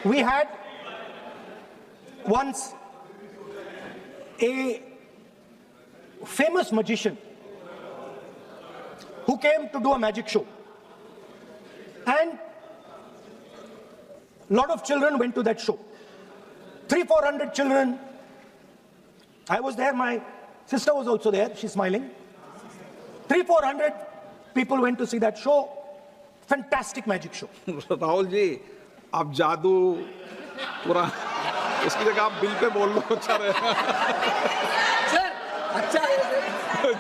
We had once a famous magician who came to do a magic show, and a lot of children went to that show. 300-400 children. I was there, my sister was also there, she's smiling. 300-400 people went to see that show. Fantastic magic show. Rahul ji, आप जादू पूरा इसकी जगह आप bill pay बोल लो, अच्छा रहेगा। Sir अच्छा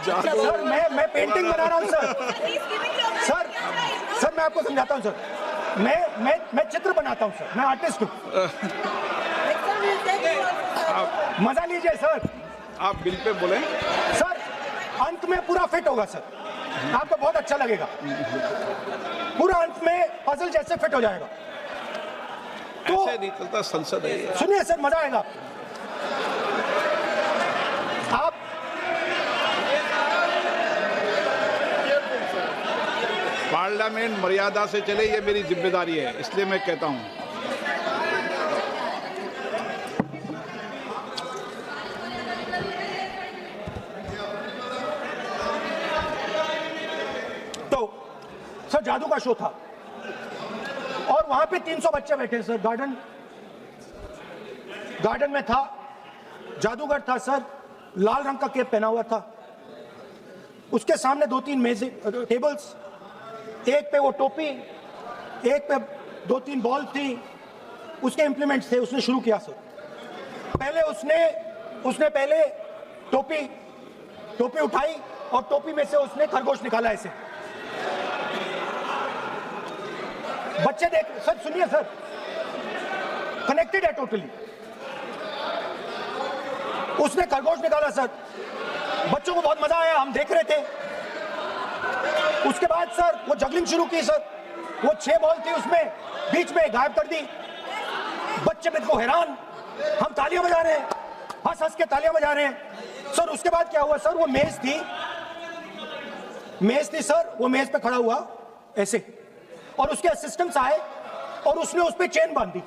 जादू सर मैं पेंटिंग बना रहा हूँ सर। सर मैं आपको समझाता हूँ सर। मैं चित्र बनाता हूँ सर, मैं आर्टिस्ट हूँ। मजा लीजिए सर। आप बिल पे बोले सर, अंत में पूरा फिट होगा सर, आपको बहुत अच्छा लगेगा। पूरा अंत में पजल जैसे फिट हो जाएगा। तो ऐसे नहीं चलता, संसद है ये। सुनिए सर, मजा आएगा। आप पार्लियामेंट मर्यादा से चले, ये मेरी जिम्मेदारी है, इसलिए मैं कहता हूँ। तो सर जादू का शो था और वहां पे 300 बच्चे बैठे सर। गार्डन में था, जादूगर था सर, लाल रंग का कैप पहना हुआ था। उसके सामने 2-3 मेजें, टेबल्स, एक पे वो टोपी, एक पे 2-3 बॉल थी, उसके इंप्लीमेंट्स थे। उसने शुरू किया सर। पहले उसने पहले टोपी उठाई और टोपी में से उसने खरगोश निकाला ऐसे। बच्चे देख, सर सुनिए सर, कनेक्टेड है टोटली। उसने खरगोश निकाला सर, बच्चों को बहुत मजा आया, हम देख रहे थे। उसके बाद सर वो जगलिंग शुरू की सर। वो 6 बॉल थी, उसमें बीच में गायब कर दी। बच्चे बिल्कुल हैरान, हम तालियां बजा रहे हैं, हंस के तालियां बजा रहे हैं सर। उसके बाद क्या हुआ सर, वो मेज थी सर, वो मेज पे खड़ा हुआ ऐसे, और उसके असिस्टेंट्स आए और उसने उस पे चेन बांधी,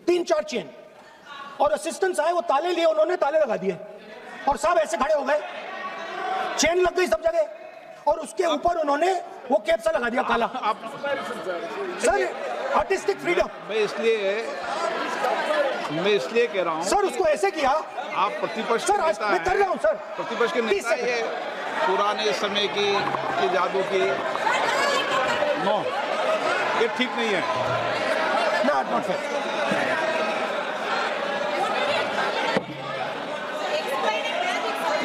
3-4 चेन, और असिस्टेंट्स आए, वो ताले लिए, उन्होंने ताले लगा दिए और सब ऐसे खड़े हो गए। चेन लग गई सब जगह और उसके ऊपर उन्होंने वो कैप सा लगा दिया काला। Sir artistic freedom. मैं इसलिए कह रहा हूँ सर, उसको ऐसे किया। आप प्रतिपक्ष सर आज मैं कर रहा हूँ सर। प्रतिपक्ष के नेता, ये पुराने समय की ये जादू की नो, ये ठीक नहीं है। Not fair.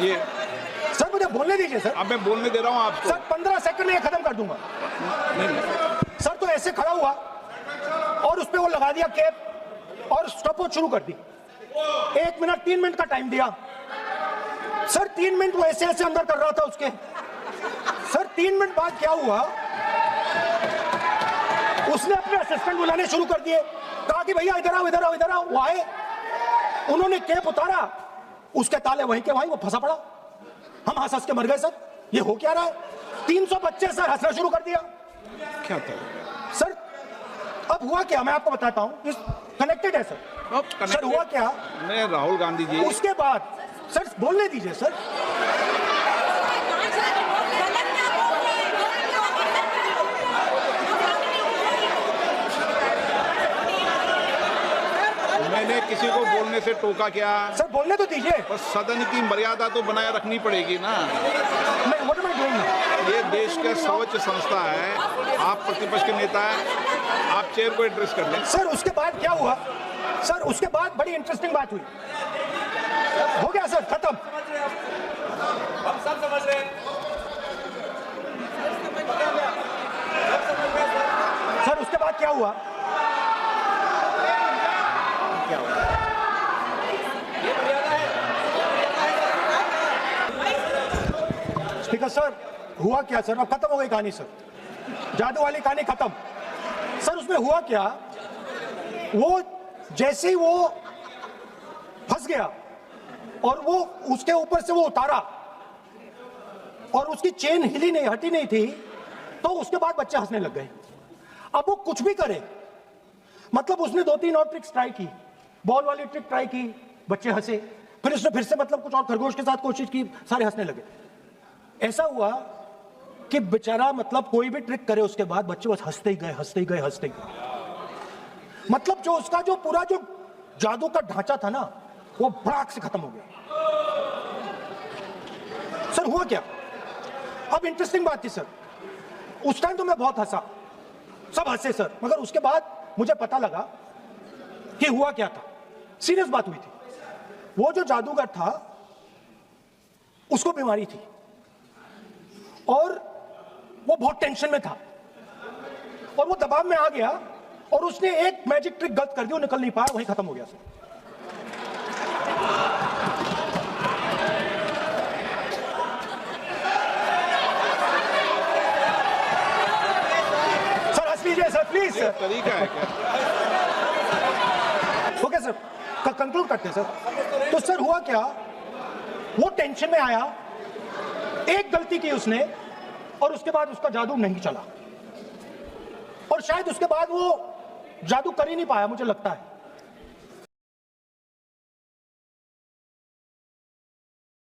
ये सर मुझे बोलने दीजिए सर। अब मैं बोलने दे रहा हूँ आपको। सर 15 सेकंड में खत्म कर दूंगा। नहीं। सर तो ऐसे खड़ा हुआ और उस पे वो लगा दिया कैप और स्टॉपवॉच शुरू कर दी। 1 मिनट 3 मिनट का टाइम दिया सर। 3 मिनट वो ऐसे अंदर कर रहा था उसके। सर 3 मिनट बाद क्या हुआ, उसने अपने असिस्टेंट बुलाने शुरू कर दिए, कहा कि भैया इधर आओ इधर आओ इधर आओ। वो आए, उन्होंने कैप उतारा, उसके ताले वहीं के वहीं, वो फंसा पड़ा। हम हंस के मर गए सर। ये हो क्या रहा है? 300 बच्चे सर हंसना शुरू कर दिया। क्या था सर? अब हुआ क्या, मैं आपको बताता हूं, इस कनेक्टेड है सर। सर हुआ क्या, मैं राहुल गांधी जी, उसके बाद सर बोलने दीजिए सर। मैंने किसी को बोलने से टोका क्या? सर बोलने तो दीजिए। बस सदन की मर्यादा तो बनाए रखनी पड़ेगी ना। What am I doing? ये देश का सर्वोच्च संस्था है, आप प्रतिपक्ष के नेता हैं, आप चेयर को एड्रेस कर लें। सर उसके बाद क्या हुआ सर, उसके बाद बड़ी इंटरेस्टिंग बात हुई। हो गया सर, खत्म। हम सब समझ रहे हैं। सर उसके बाद क्या हुआ, स्पीकर सर हुआ क्या सर, अब खत्म हो गई कहानी सर, जादू वाली कहानी खत्म। सर उसमें हुआ क्या, वो जैसे ही वो फंस गया और वो उसके ऊपर से वो उतारा और उसकी चेन हिली नहीं, हटी नहीं थी, तो उसके बाद बच्चे हंसने लग गए। अब वो कुछ भी करे, मतलब उसने 2-3 और ट्रिक्स ट्राई की, बॉल वाली ट्रिक ट्राई की, बच्चे हंसे, फिर उसने फिर से मतलब कुछ और खरगोश के साथ कोशिश की, सारे हंसने लगे। ऐसा हुआ कि बेचारा मतलब कोई भी ट्रिक करे उसके बाद बच्चे बस हंसते ही गए, हंसते ही गए, हंसते ही गए। मतलब जो उसका जो पूरा जो जादू का ढांचा था ना, वो भड़ाक से खत्म हो गया। सर हुआ क्या? अब इंटरेस्टिंग बात थी सर, उस टाइम तो मैं बहुत हंसा, सब हंसे सर, मगर उसके बाद मुझे पता लगा कि हुआ क्या था। सीरियस बात हुई थी। वो जो जादूगर था उसको बीमारी थी और वो बहुत टेंशन में था और वो दबाव में आ गया और उसने एक मैजिक ट्रिक गलत कर दी, वो निकल नहीं पाया, वहीं खत्म हो गया सर। सर हंस लीजिए सर, प्लीज सर। तरीका है क्या? ओके सर, कंक्लूड करते हैं सर। तो सर हुआ क्या, वो टेंशन में आया, एक गलती की उसने और उसके बाद उसका जादू नहीं चला और शायद उसके बाद वो जादू कर ही नहीं पाया, मुझे लगता है।